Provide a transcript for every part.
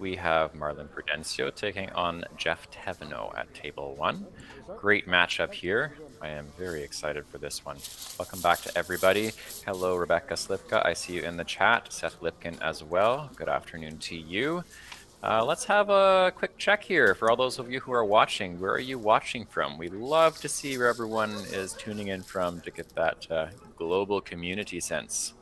we have Marlon Prudencio taking on Geoff Thevenot at table 1. Great matchup here. I am very excited for this one. Welcome back to everybody. Hello, Rebecca Slipka. I see you in the chat. Seth Lipkin as well. Good afternoon to you. Let's have a quick check here for all those of you who are watching. Where are you watching from? We love to see where everyone is tuning in from to get that global community sense.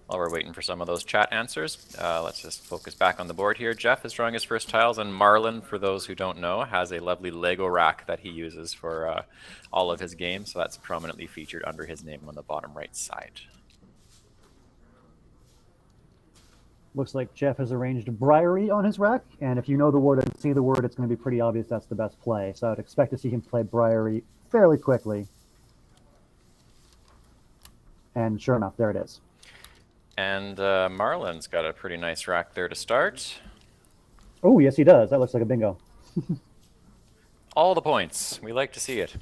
While we're waiting for some of those chat answers, let's just focus back on the board here. Geoff is drawing his first tiles, and Marlon, for those who don't know, has a lovely Lego rack that he uses for all of his games, so that's prominently featured under his name on the bottom right side. Looks like Geoff has arranged Briary on his rack, and if you know the word and see the word, it's going to be pretty obvious that's the best play. So I'd expect to see him play Briary fairly quickly. And sure enough, there it is. And Marlon's got a pretty nice rack there to start. Oh, yes, he does. That looks like a bingo. All the points. We like to see it.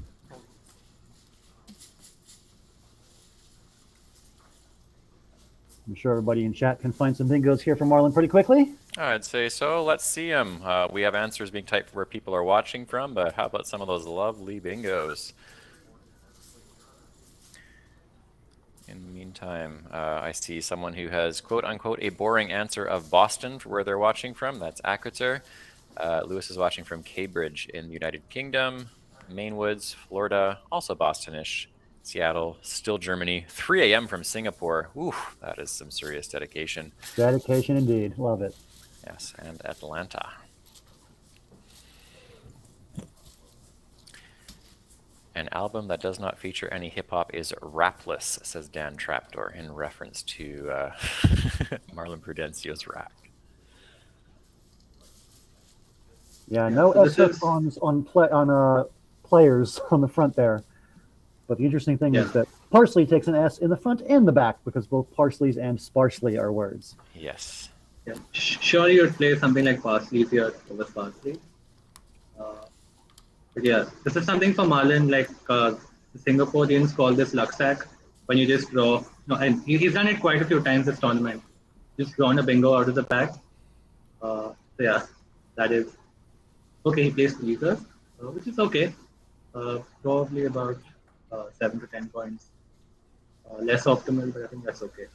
I'm sure everybody in chat can find some bingos here from Marlon pretty quickly. I'd say so. Let's see them. We have answers being typed for where people are watching from, but how about some of those lovely bingos? In the meantime, I see someone who has quote-unquote a boring answer of Boston for where they're watching from. That's Akrater. Lewis is watching from Cambridge in the United Kingdom. Mainwoods, Florida, also Bostonish. Seattle, still Germany. 3 a.m. from Singapore. Ooh, that is some serious dedication. Dedication indeed. Love it. Yes, and Atlanta. An album that does not feature any hip-hop is rapless, says Dan Trapdoor, in reference to Marlon Prudencio's rack. Yeah, no SF on players on the front there. But the interesting thing is that parsley takes an S in the front and the back because both parsleys and sparsely are words. Yes. Yeah. Surely you'd play something like parsley if you're over sparsely. But yeah, this is something for Marlon, like the Singaporeans call this Luxac, when you just draw. No, and he's done it quite a few times this tournament. Just drawn a bingo out of the pack. So yeah, that is okay. He plays tweezers, which is okay. Probably about 7 to 10 points. Less optimal, but I think that's okay.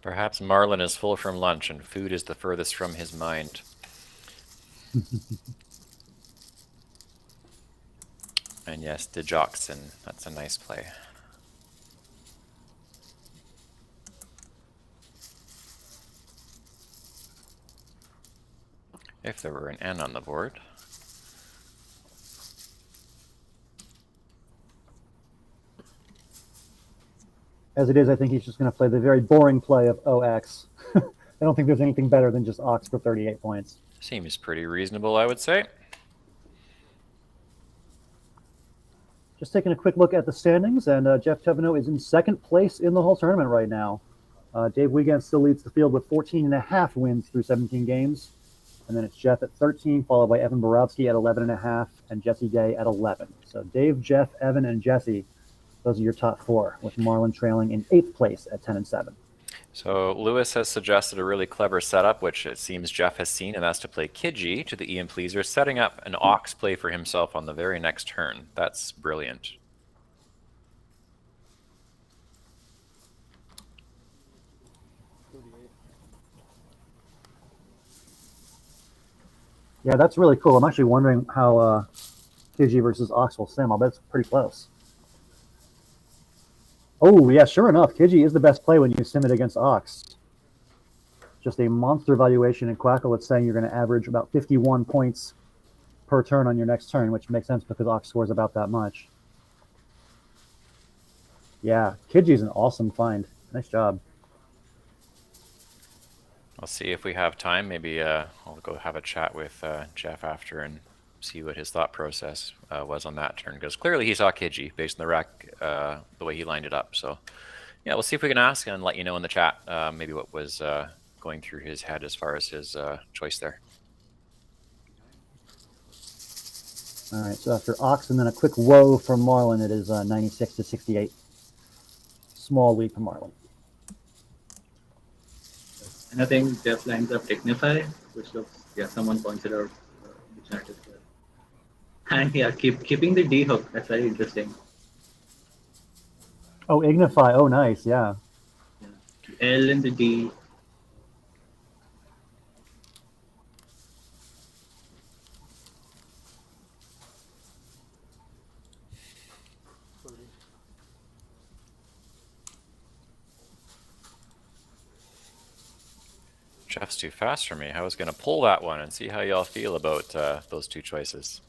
Perhaps Marlon is full from lunch and food is the furthest from his mind. And yes, Digoxin, that's a nice play. If there were an N on the board. As it is, I think he's just going to play the very boring play of OX. I don't think there's anything better than just Ox for 38 points. Seems pretty reasonable, I would say. Just taking a quick look at the standings, and Geoff Thevenot is in second place in the whole tournament right now. Dave Wiegand still leads the field with 14.5 wins through 17 games. And then it's Geoff at 13, followed by Evan Borowski at 11.5, and Jesse Gay at 11. So Dave, Geoff, Evan, and Jesse, those are your top 4, with Marlon trailing in 8th place at 10-7. So Lewis has suggested a really clever setup, which it seems Geoff has seen, and that's to play Kidji to the Ian Pleaser, setting up an Ox play for himself on the very next turn. That's brilliant. Yeah, that's really cool. I'm actually wondering how Kidji versus Ox will sim. I'll bet it's pretty close. Oh, yeah, sure enough, Kidji is the best play when you sim it against Ox. Just a monster valuation in Quackle. It's saying you're going to average about 51 points per turn on your next turn, which makes sense because Ox scores about that much. Yeah, Kidji's an awesome find. Nice job. I'll see if we have time. Maybe I'll go have a chat with Geoff after and see what his thought process was on that turn, because clearly he saw Kidji based on the rack, the way he lined it up. So yeah, we'll see if we can ask and let you know in the chat maybe what was going through his head as far as his choice there. All right, so after Ox and then a quick woe from Marlon, it is 96 to 68. small lead for Marlon. And I think Geoff lines up Dignify, which looks, someone pointed out in the chat as well. And keeping the D hook, that's very interesting. Oh, Ignify. Oh, nice. Yeah. The L and the D. Jeff's too fast for me. I was going to pull that one and see how y'all feel about those two choices.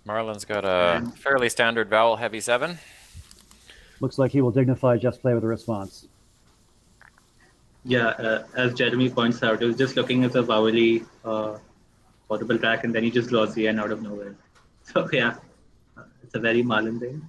Marlon's got a fairly standard vowel heavy 7. Looks like he will dignify Jeff's play with a response. Yeah, as Jeremy points out, he was just looking at the vowely portable track, and then he just draws the N out of nowhere. So yeah, it's a very Marlon thing.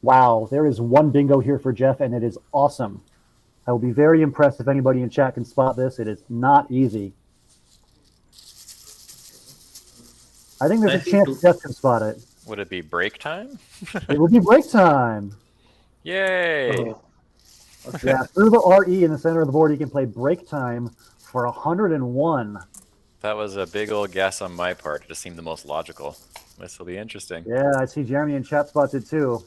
Wow, there is one bingo here for Geoff, and it is awesome. I will be very impressed if anybody in chat can spot this. It is not easy. I think there's a chance Geoff can spot it. Would it be break time? It will be break time. Yay! Oh. Okay. Yeah, through the RE in the center of the board, you can play break time for 101. That was a big old guess on my part. It just seemed the most logical. This will be interesting. Yeah, I see Jeremy in chat spots it too.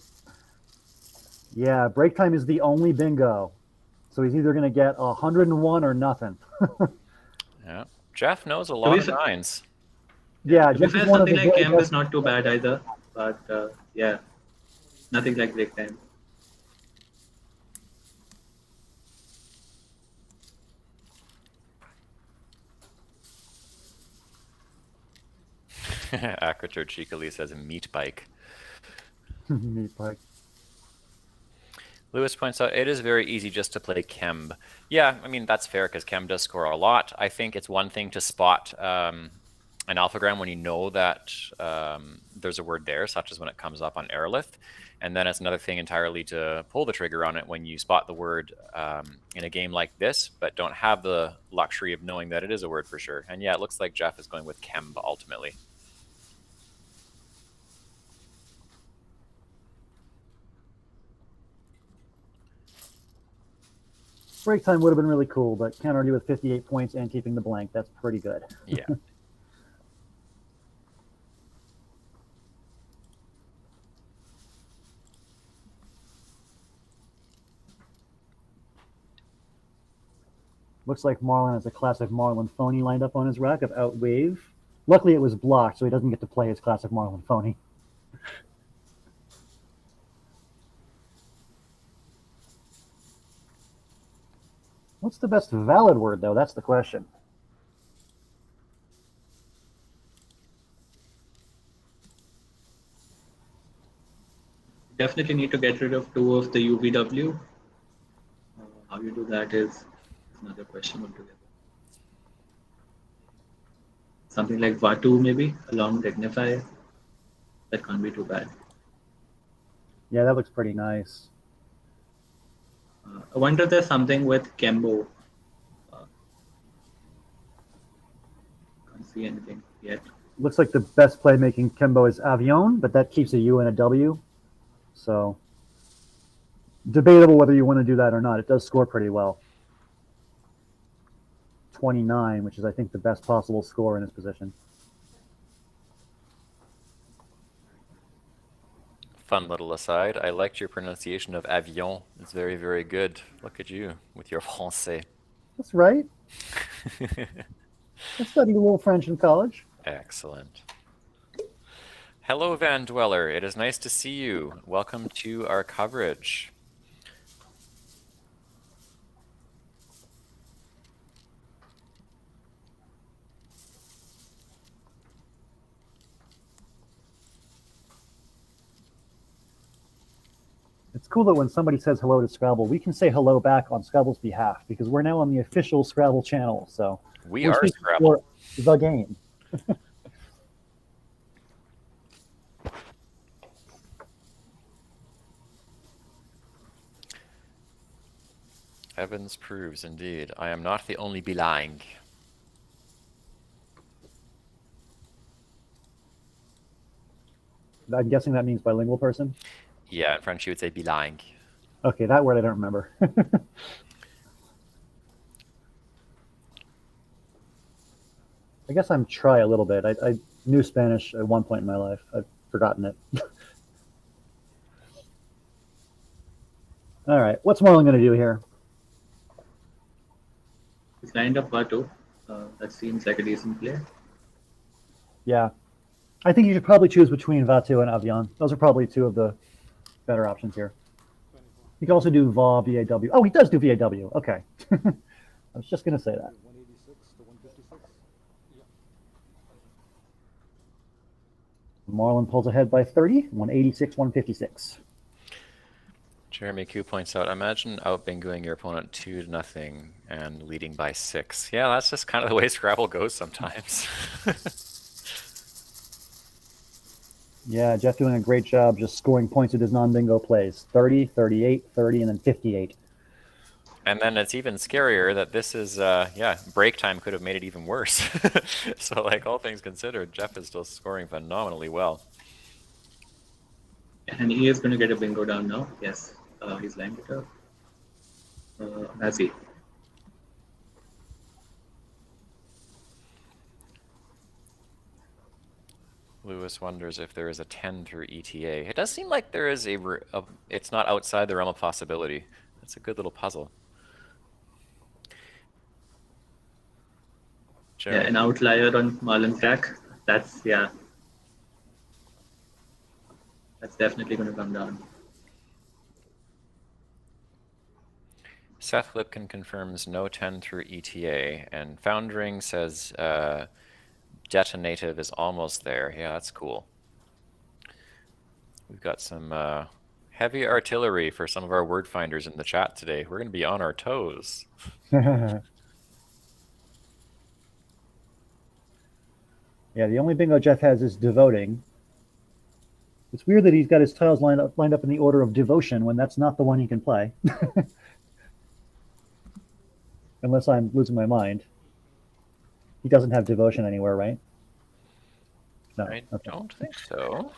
Yeah, break time is the only bingo. So he's either going to get 101 or nothing. Yeah, Geoff knows a lot of nines. Yeah, Geoff is something like Camp is not too bad either, but yeah, nothing like break time. Akrator cheekily says a meat bike. Meat bike. Lewis points out it is very easy just to play Kemb. Yeah, I mean, that's fair because Kemb does score a lot. I think it's one thing to spot an alphagram when you know that there's a word there, such as when it comes up on Aerolith. And then it's another thing entirely to pull the trigger on it when you spot the word in a game like this, but don't have the luxury of knowing that it is a word for sure. And yeah, it looks like Geoff is going with Kemb ultimately. Break time would have been really cool, but can't argue with 58 points and keeping the blank. That's pretty good. Yeah. Looks like Marlon has a classic Marlon phony lined up on his rack of Outwave. Luckily, it was blocked, so he doesn't get to play his classic Marlon phony. What's the best valid word, though? That's the question. Definitely need to get rid of 2 of the UVW. How you do that is another question altogether. Something like Vatu maybe, along Dignify. That can't be too bad. Yeah, that looks pretty nice. I wonder if there's something with Kembo. Can't see anything yet. Looks like the best play making Kembo is Avion, but that keeps a U and a W. So debatable whether you want to do that or not. It does score pretty well. 29, which is, I think, the best possible score in this position. Fun little aside. I liked your pronunciation of avion. It's very, very good. Look at you with your français. That's right. I studied a little French in college. Excellent. Hello, Van Dweller. It is nice to see you. Welcome to our coverage. It's cool that when somebody says hello to Scrabble, we can say hello back on Scrabble's behalf because we're now on the official Scrabble channel. So We We're are speaking Scrabble. for the game. Evans proves, indeed. I am not the only bilingue. I'm guessing that means bilingual person. Yeah, in French you would say bilingue. Okay, that word I don't remember. I guess I'm try a little bit. I knew Spanish at one point in my life. I've forgotten it. All right, what's Marlon going to do here? He's lined up Vatu. That seems like a decent play. Yeah, I think you should probably choose between Vatu and Avian. Those are probably two of the better options here. You can also do VAW, VAW. Oh, he does do VAW. Okay. I was just going to say that. 186 to 156. Marlon pulls ahead by 30, 186, 156. Jeremy Q points out, imagine out-bingoing your opponent 2-0 and leading by 6. Yeah, that's just kind of the way Scrabble goes sometimes. Yeah, Geoff doing a great job just scoring points with his non-bingo plays. 30, 38, 30, and then 58. And then it's even scarier that this is, yeah, break time could have made it even worse. So, like, all things considered, Geoff is still scoring phenomenally well. And he is going to get a bingo down now. Yes, he's lined it up. Has he? Lewis wonders if there is a 10 through ETA. It does seem like there is it's not outside the realm of possibility. That's a good little puzzle. Yeah, an outlier on Marlon's stack. That's, yeah. That's definitely going to come down. Seth Lipkin confirms no 10 through ETA, and Foundering says Detonative is almost there. Yeah, that's cool. We've got some heavy artillery for some of our word finders in the chat today. We're going to be on our toes. Yeah, the only bingo Geoff has is devoting. It's weird that he's got his tiles lined up in the order of devotion when that's not the one he can play. Unless I'm losing my mind. He doesn't have devotion anywhere, right? No. I Okay. don't think so.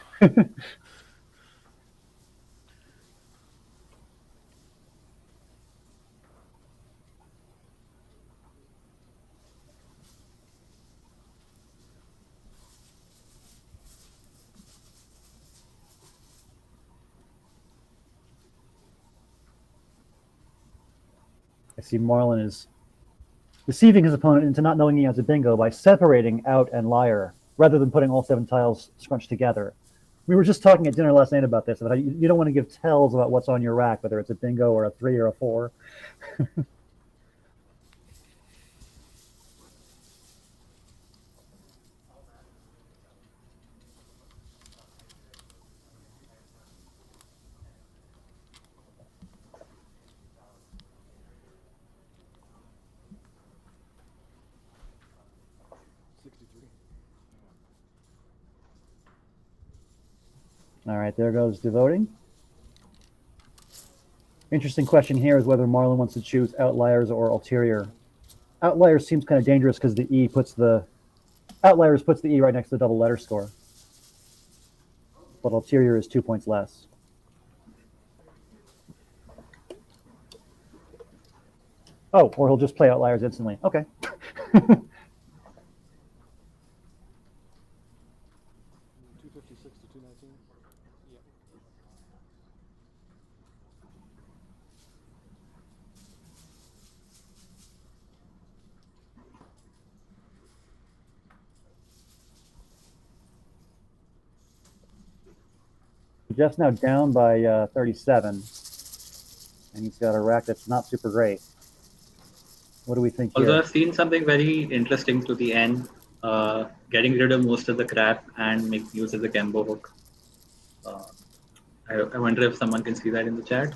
I see Marlon is deceiving his opponent into not knowing he has a bingo by separating out and liar rather than putting all 7 tiles scrunched together. We were just talking at dinner last night about this, about how you don't want to give tells about what's on your rack, whether it's a bingo or a 3 or a 4. All right, there goes devoting. Interesting question here is whether Marlon wants to choose outliers or ulterior. Outliers seems kind of dangerous because the E puts the outliers puts the E right next to the double letter score. But ulterior is 2 points less. Oh, or he'll just play outliers instantly. Okay. 256 to 219. Yeah. Jeff's now down by 37, and he's got a rack that's not super great. What do we think Although here? I've seen something very interesting to the end, getting rid of most of the crap and making use of the Kembo hook. I wonder if someone can see that in the chat.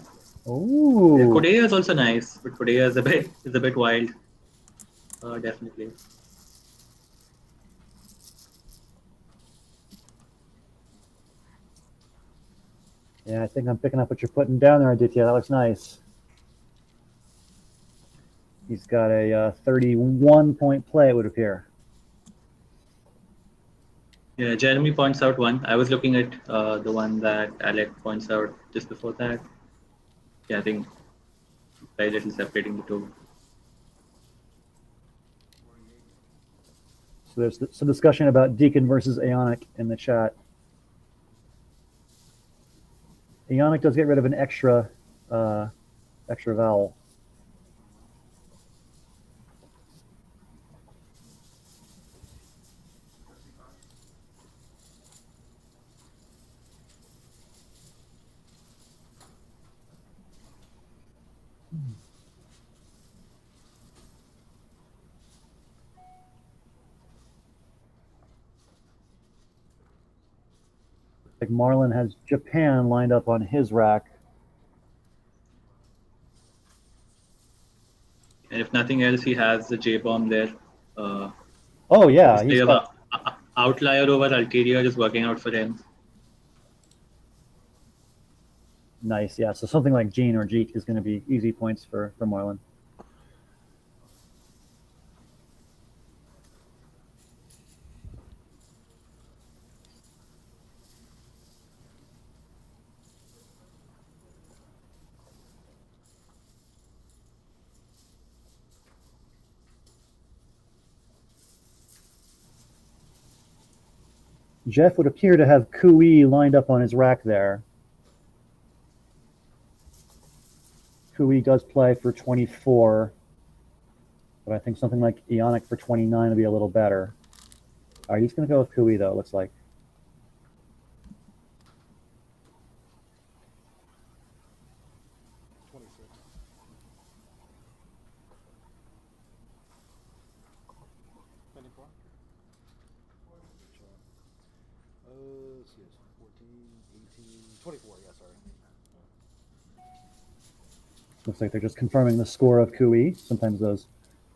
Ooh. Kodea is also nice, but Kodea is a bit wild. Definitely. Yeah, I think I'm picking up what you're putting down there, Aditya. That looks nice. He's got a 31-point play, it would appear. Yeah, Jeremy points out one. I was looking at the one that Alec points out just before that. Yeah, I think very little separating the two. So there's some discussion about Deacon versus Aeonic in the chat. Aeonic does get rid of an extra vowel. Like Marlon has Japan lined up on his rack. And if nothing else, he has the J bomb there. Oh yeah, This play he's of got outlier over Ulterior is working out for him. nice. Yeah, so something like Gene or Jeet is going to be easy points for Marlon. Geoff would appear to have Kui lined up on his rack there. Kui does play for 24, but I think something like Ionic for 29 would be a little better. All right, he's going to go with Kui, though, it looks like. Pending for? Let's see, it's 14, 18, 24, yeah, sorry. Looks like they're just confirming the score of Kui. Sometimes those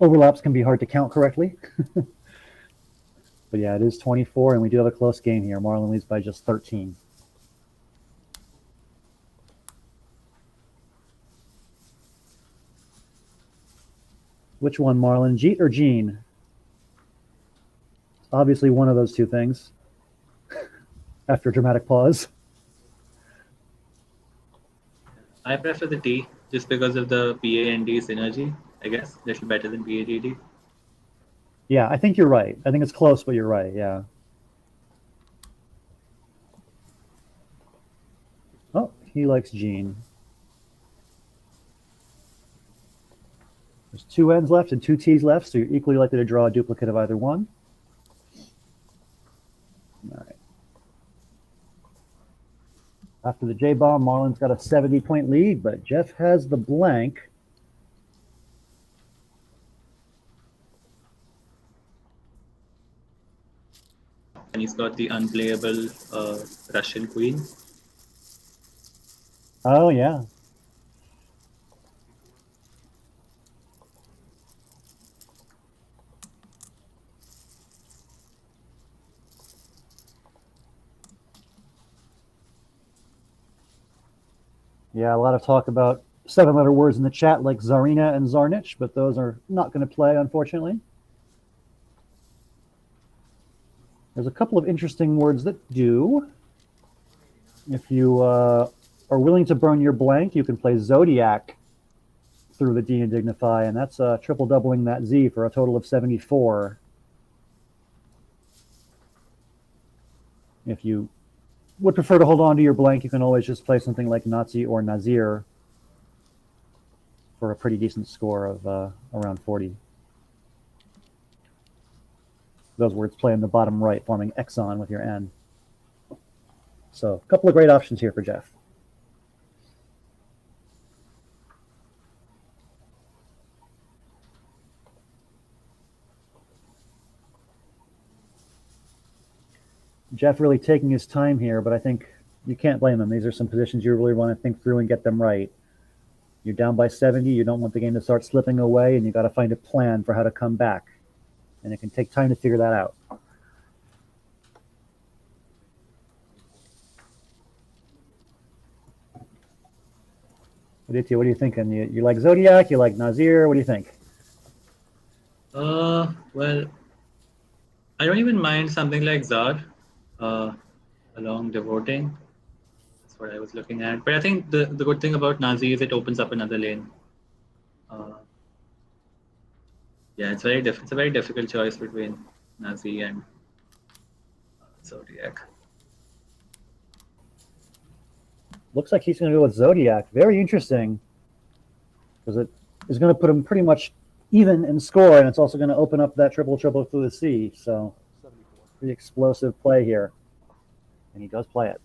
overlaps can be hard to count correctly. But yeah, it is 24, and we do have a close game here. Marlon leads by just 13. Which one, Marlon? Jeet or Gene? Obviously one of those two things. After a dramatic pause. I prefer the T just because of the PAND synergy, I guess. A little better than PADD. Yeah, I think you're right. I think it's close, but you're right, yeah. Oh, he likes Gene. There's 2 N's left and 2 T's left, so you're equally likely to draw a duplicate of either one. All right. After the J-bomb, Marlon's got a 70-point lead, but Geoff has the blank. And he's got the unplayable Russian queen. Oh, yeah. Yeah, a lot of talk about 7-letter words in the chat like Tsarina and Zarnich, but those are not going to play, unfortunately. There's a couple of interesting words that do. If you are willing to burn your blank, you can play Zodiac through the D and Dignify, and that's triple doubling that Z for a total of 74. If you would prefer to hold on to your blank, you can always just play something like Nazi or Nazir for a pretty decent score of around 40. Those words play in the bottom right, forming Exxon with your N. So a couple of great options here for Geoff. Geoff really taking his time here, but I think you can't blame him. These are some positions you really want to think through and get them right. You're down by 70. You don't want the game to start slipping away, and you got to find a plan for how to come back. And it can take time to figure that out. Aditya, what are you thinking? You like Zodiac? You like Nazir? What do you think? Well, I don't even mind something like Zod, along devoting. That's what I was looking at. But I think the good thing about Nazi is it opens up another lane. Yeah, it's a very difficult choice between Nazi and Zodiac. Looks like he's going to go with Zodiac. Very interesting, because it is going to put him pretty much even in score, and it's also going to open up that triple through the sea. So, pretty explosive play here, and he does play it.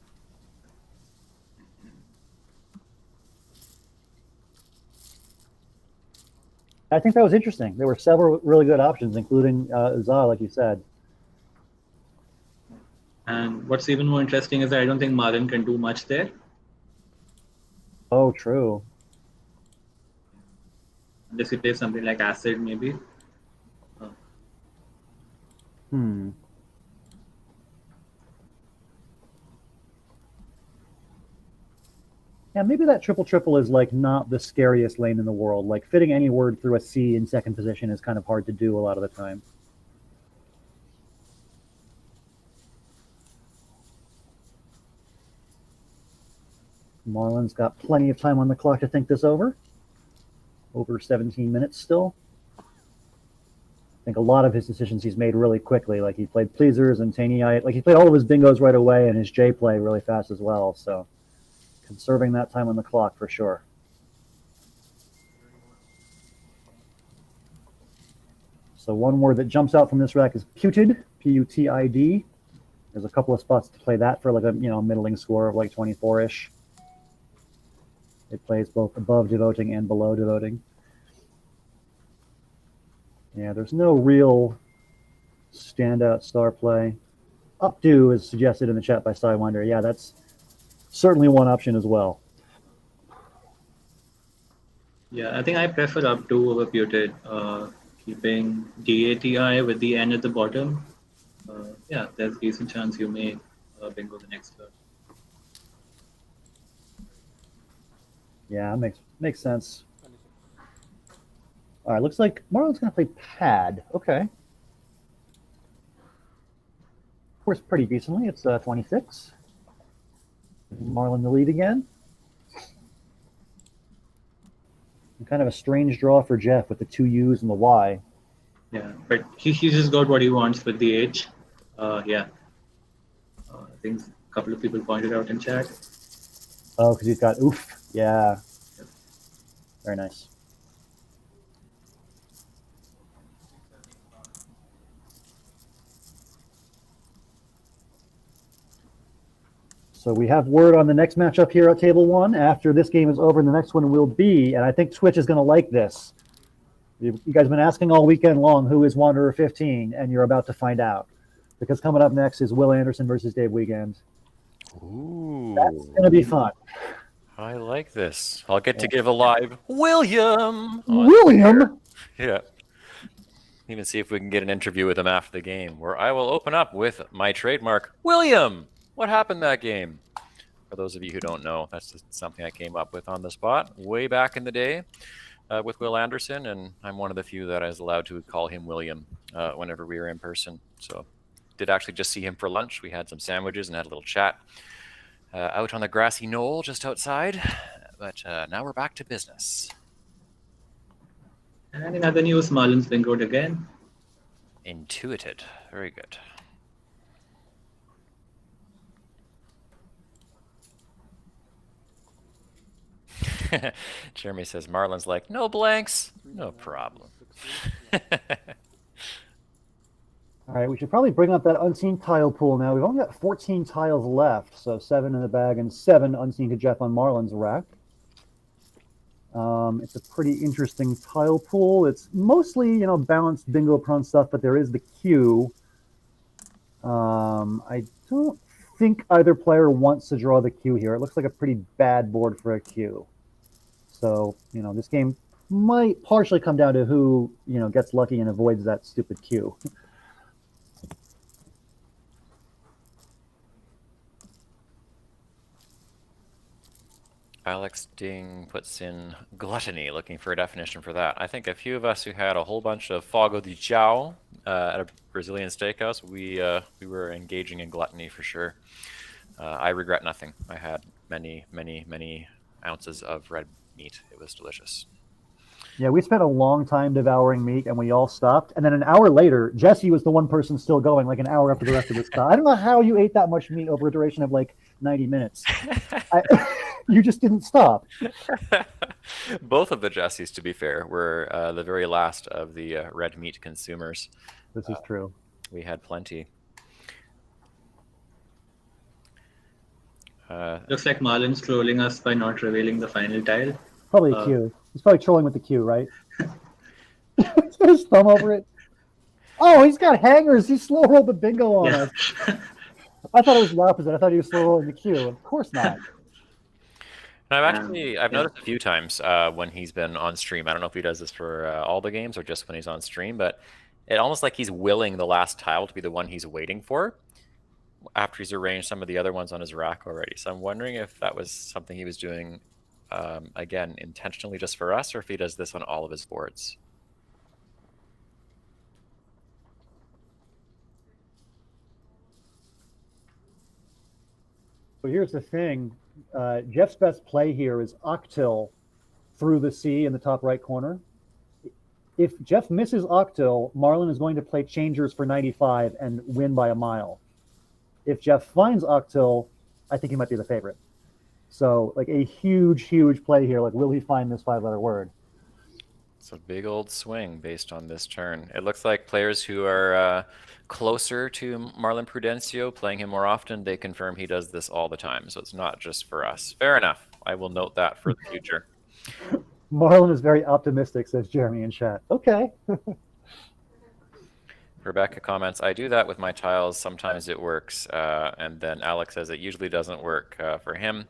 I think that was interesting. There were several really good options, including Zah, like you said. And what's even more interesting is that I don't think Marlon can do much there. Oh, true. Unless he plays something like Acid, maybe. Yeah, maybe that triple is like not the scariest lane in the world. Like fitting any word through a C in second position is kind of hard to do a lot of the time. Marlon's got plenty of time on the clock to think this over. Over 17 minutes still. I think a lot of his decisions he's made really quickly. Like he played Pleasers and Taney Eye. Like he played all of his bingos right away and his J play really fast as well. So conserving that time on the clock for sure. So one word that jumps out from this rack is putid, P-U-T-I-D. There's a couple of spots to play that for like a middling score of like 24-ish. It plays both above devoting and below devoting. Yeah, there's no real standout star play. Updo is suggested in the chat by Sidewinder. Yeah, that's certainly one option as well. Yeah, I think I prefer Updo over Putid, keeping DATI with the N at the bottom. Yeah, there's a decent chance you may bingo the next turn. Yeah, makes sense. All right, looks like Marlon's going to play pad. Okay. Of course, pretty decently. It's 26. Marlon the lead again. And kind of a strange draw for Geoff with the two U's and the Y. Yeah, but he just got what he wants with the H. Yeah. I think a couple of people pointed out in chat. Oh, because he's got oof. Yeah. Yep. Very nice. So we have word on the next matchup here at table one. After this game is over, the next one will be, and I think Twitch is going to like this. You guys have been asking all weekend long, who is Wanderer 15, and you're about to find out. Because coming up next is Will Anderson versus Dave Wiegand. Ooh. That's going to be fun. I like this. I'll get to give a live William. William? Yeah. Even see if we can get an interview with him after the game, where I will open up with my trademark, William. What happened that game? For those of you who don't know, that's just something I came up with on the spot way back in the day with Will Anderson, and I'm one of the few that I was allowed to call him William whenever we were in person. So did actually just see him for lunch. We had some sandwiches and had a little chat out on the grassy knoll just outside. But now we're back to business. And in other news, Marlon's bingoed again. Intuited. Very good. Jeremy says Marlon's like, no blanks, no problem. All right, we should probably bring up that unseen tile pool now. We've only got 14 tiles left, so 7 in the bag and 7 unseen to Geoff on Marlon's rack. It's a pretty interesting tile pool. It's mostly, balanced bingo prone stuff, but there is the Q. I don't think either player wants to draw the Q here. It looks like a pretty bad board for a Q. So, this game might partially come down to who, gets lucky and avoids that stupid queue. Alex Ding puts in gluttony, looking for a definition for that. I think a few of us who had a whole bunch of fogo de chao at a Brazilian steakhouse, we were engaging in gluttony for sure. I regret nothing. I had many, many, many ounces of red meat. It was delicious. Yeah, we spent a long time devouring meat, and we all stopped. And then an hour later, Jesse was the one person still going, like an hour after the rest of us stopped. I don't know how you ate that much meat over a duration of like 90 minutes. You just didn't stop. Both of the Jessies, to be fair, were the very last of the red meat consumers. This is true. We had plenty. Looks like Marlon's trolling us by not revealing the final tile. Probably a Q. He's probably trolling with the Q, right? He's got his thumb over it. Oh, he's got hangers. He slow rolled the bingo on us. I thought it was the opposite. I thought he was slow rolling the Q. Of course not. And I've noticed a few times when he's been on stream. I don't know if he does this for all the games or just when he's on stream, but it almost like he's willing the last tile to be the one he's waiting for after he's arranged some of the other ones on his rack already. So I'm wondering if that was something he was doing, again, intentionally just for us, or if he does this on all of his boards. So here's the thing. Jeff's best play here is Octil through the C in the top right corner. If Jeff misses Octil, Marlon is going to play changers for 95 and win by a mile. If Jeff finds Octil, I think he might be the favorite. So, like, a huge, huge play here. Like, will he find this 5-letter word? It's a big old swing based on this turn. It looks like players who are closer to Marlon Prudencio, playing him more often, they confirm he does this all the time. So it's not just for us. Fair enough. I will note that for the future. Marlon is very optimistic, says Jeremy in chat. Okay. Rebecca comments, I do that with my tiles. Sometimes it works. And then Alex says it usually doesn't work for him.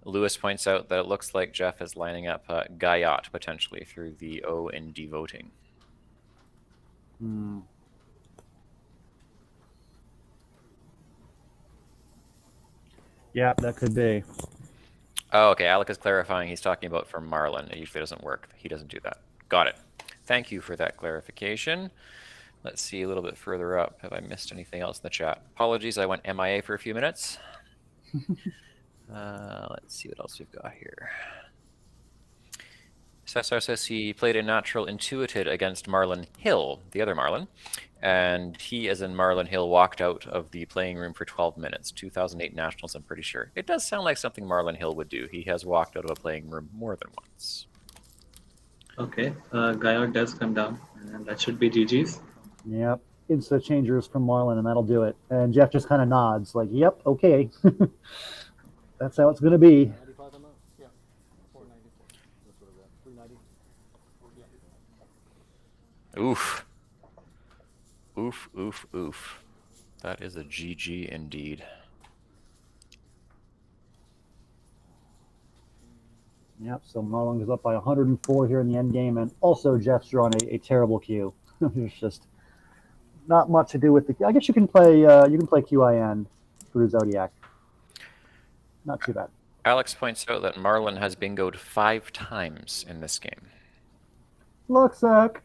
Lewis points out that it looks like Jeff is lining up Guyot potentially through the O in D voting. Yeah, that could be. Oh, okay. Alec is clarifying he's talking about for Marlon. It usually doesn't work. He doesn't do that. Got it. Thank you for that clarification. Let's see a little bit further up. Have I missed anything else in the chat? Apologies, I went MIA for a few minutes. Let's see what else we've got here. Cesar says he played a natural intuited against Marlon Hill, the other Marlon, and he, as in Marlon Hill, walked out of the playing room for 12 minutes. 2008 Nationals, I'm pretty sure. It does sound like something Marlon Hill would do. He has walked out of a playing room more than once. Okay, Guyot does come down, and that should be GG's. Yep. Insta changers from Marlon, and that'll do it. And Jeff just kind of nods, like, yep, okay. That's how it's going to be. 95 on that? Yeah. 494. That's what I got. 390. Yeah. Oof. Oof, oof, oof. That is a GG indeed. Yep, so Marlon goes up by 104 here in the end game, and also Jeff's drawn a terrible queue. There's just not much to do with the. I guess you can play QIN through Zodiac. Not too bad. Alex points out that Marlon has bingoed 5 times in this game. Luxac.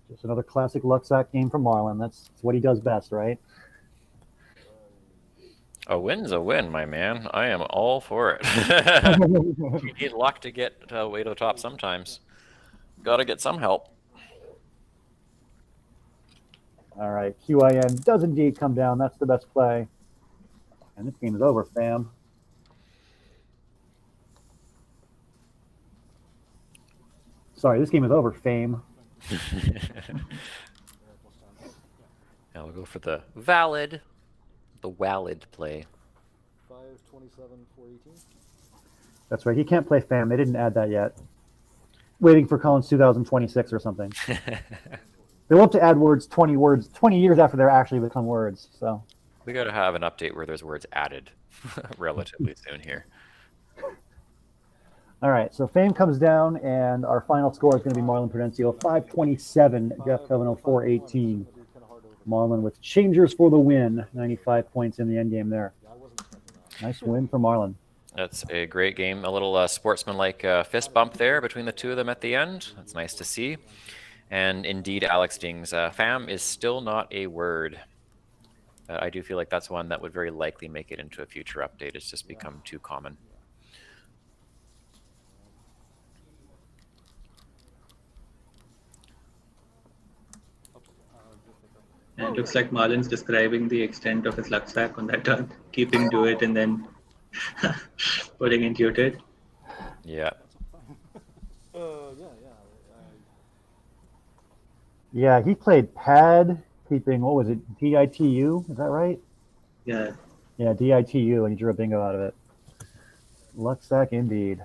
Just another classic Luxac game from Marlon. That's what he does best, right? A win's a win, my man. I am all for it. You need luck to get way to the top sometimes. Got to get some help. All right, QIN does indeed come down. That's the best play. And this game is over, fam. Sorry, this game is over, fame. Now we'll go for the valid play. 527, 418. That's right. He can't play fam. They didn't add that yet. waiting for Collins 2026 or something. They love to add words 20 years after they're actually become words. So We got to have an update where there's words added relatively soon here. all right, so Fame comes down, and our final score is going to be Marlon Prudencio 527, Geoff Thevenot 418. Marlon with changers for the win, 95 points in the end game there. Nice win for Marlon. That's a great game. A little sportsmanlike fist bump there between the two of them at the end. That's nice to see. And indeed, Alex Ding's fam is still not a word. I do feel like that's one that would very likely make it into a future update. It's just become too common. And it looks like Marlon's describing the extent of his luck stack on that turn, keeping to it and then putting into it. Yeah. Yeah, he played pad, keeping, what was it, DITU? Is that right? Yeah. Yeah, DITU, and he drew a bingo out of it. Luck stack indeed.